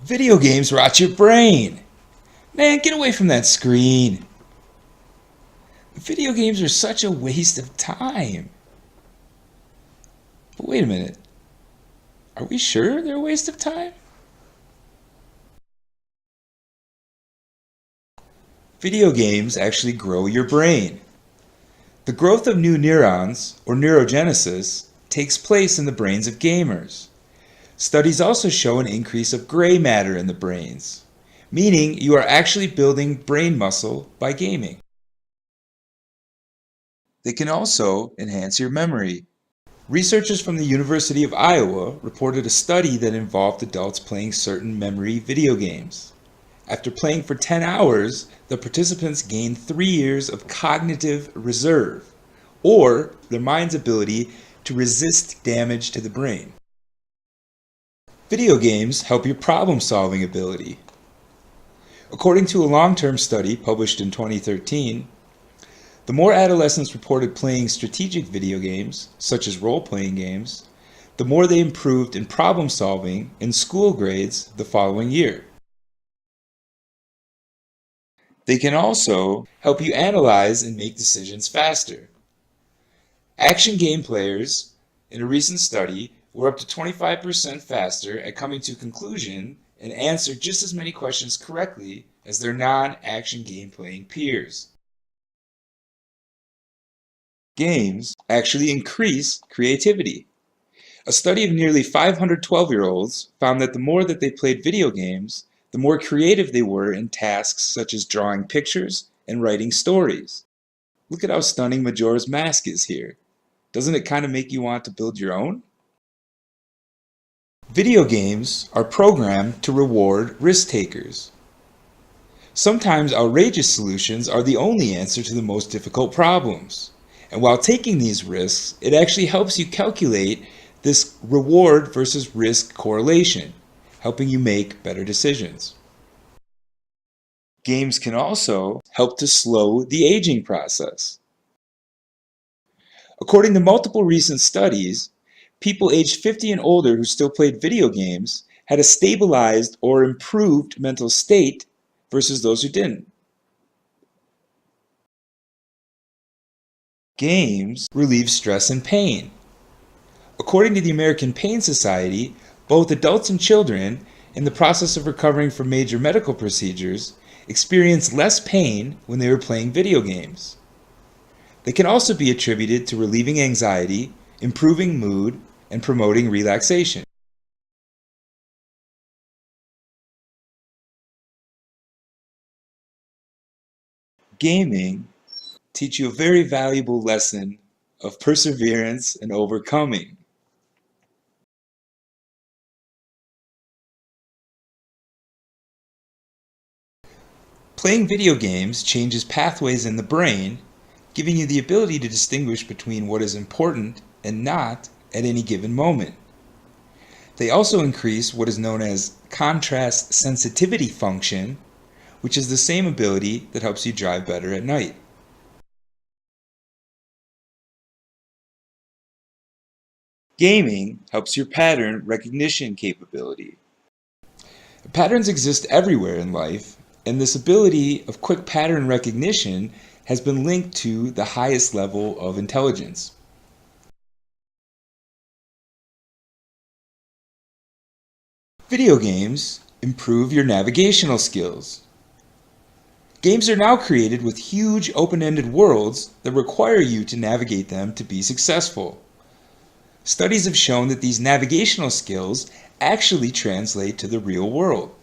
Video games rot your brain. Man, get away from that screen. Video games are such a waste of time. But wait a minute. Are we sure they're a waste of time? Video games actually grow your brain. The growth of new neurons, or neurogenesis, takes place in the brains of gamers. Studies also show an increase of gray matter in the brains, meaning you are actually building brain muscle by gaming. They can also enhance your memory. Researchers from the University of Iowa reported a study that involved adults playing certain memory video games. After playing for 10 hours, the participants gained 3 years of cognitive reserve, or their mind's ability to resist damage to the brain. Video games help your problem-solving ability. According to a long-term study published in 2013, the more adolescents reported playing strategic video games, such as role-playing games, the more they improved in problem-solving and school grades the following year. They can also help you analyze and make decisions faster. Action game players, in a recent study, were up to 25% faster at coming to a conclusion and answered just as many questions correctly as their non-action game playing peers. Games actually increase creativity. A study of nearly 500 12-year-olds found that the more that they played video games, the more creative they were in tasks such as drawing pictures and writing stories. Look at how stunning Majora's Mask is here. Doesn't it kind of make you want to build your own? Video games are programmed to reward risk takers. Sometimes outrageous solutions are the only answer to the most difficult problems. And while taking these risks, it actually helps you calculate this reward versus risk correlation, helping you make better decisions. Games can also help to slow the aging process. According to multiple recent studies, people aged 50 and older who still played video games had a stabilized or improved mental state versus those who didn't. Games relieve stress and pain. According to the American Pain Society, both adults and children, in the process of recovering from major medical procedures, experience less pain when they were playing video games. They can also be attributed to relieving anxiety, improving mood, and promoting relaxation. Gaming teach you a very valuable lesson of perseverance and overcoming. Playing video games changes pathways in the brain, giving you the ability to distinguish between what is important and not at any given moment. They also increase what is known as contrast sensitivity function, which is the same ability that helps you drive better at night. Gaming helps your pattern recognition capability. Patterns exist everywhere in life, and this ability of quick pattern recognition has been linked to the highest level of intelligence. Video games improve your navigational skills. Games are now created with huge open-ended worlds that require you to navigate them to be successful. Studies have shown that these navigational skills actually translate to the real world.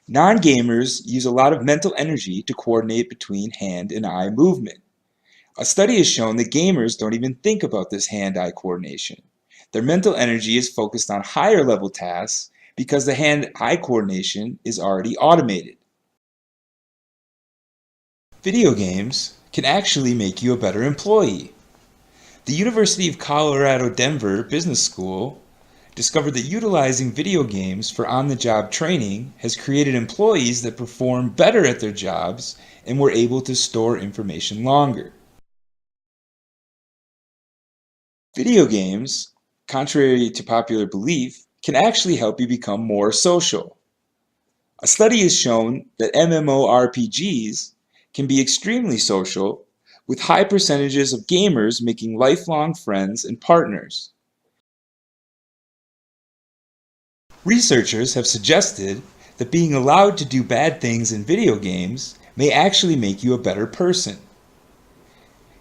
Non-gamers use a lot of mental energy to coordinate between hand and eye movement. A study has shown that gamers don't even think about this hand-eye coordination. Their mental energy is focused on higher level tasks because the hand-eye coordination is already automated. Video games can actually make you a better employee. The University of Colorado Denver Business School discovered that utilizing video games for on-the-job training has created employees that perform better at their jobs and were able to store information longer. Video games contrary to popular belief, can actually help you become more social. A study has shown that MMORPGs can be extremely social, with high percentages of gamers making lifelong friends and partners. Researchers have suggested that being allowed to do bad things in video games may actually make you a better person.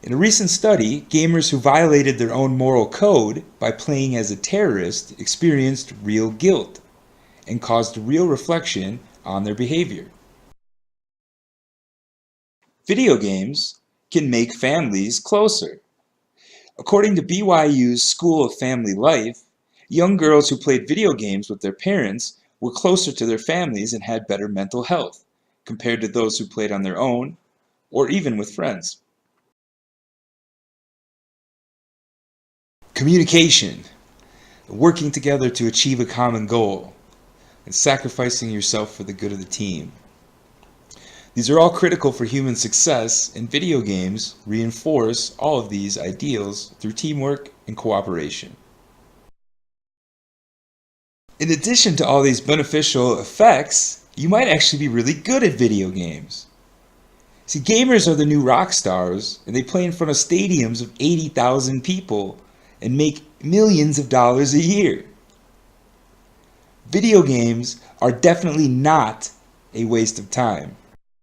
In a recent study, gamers who violated their own moral code by playing as a terrorist experienced real guilt and caused real reflection on their behavior. Video games can make families closer. According to BYU's School of Family Life, young girls who played video games with their parents were closer to their families and had better mental health compared to those who played on their own or even with friends. Communication, working together to achieve a common goal, and sacrificing yourself for the good of the team. These are all critical for human success, and video games reinforce all of these ideals through teamwork and cooperation. In addition to all these beneficial effects, you might actually be really good at video games. See, gamers are the new rock stars, and they play in front of stadiums of 80,000 people and make millions of dollars a year. Video games are definitely not a waste of time.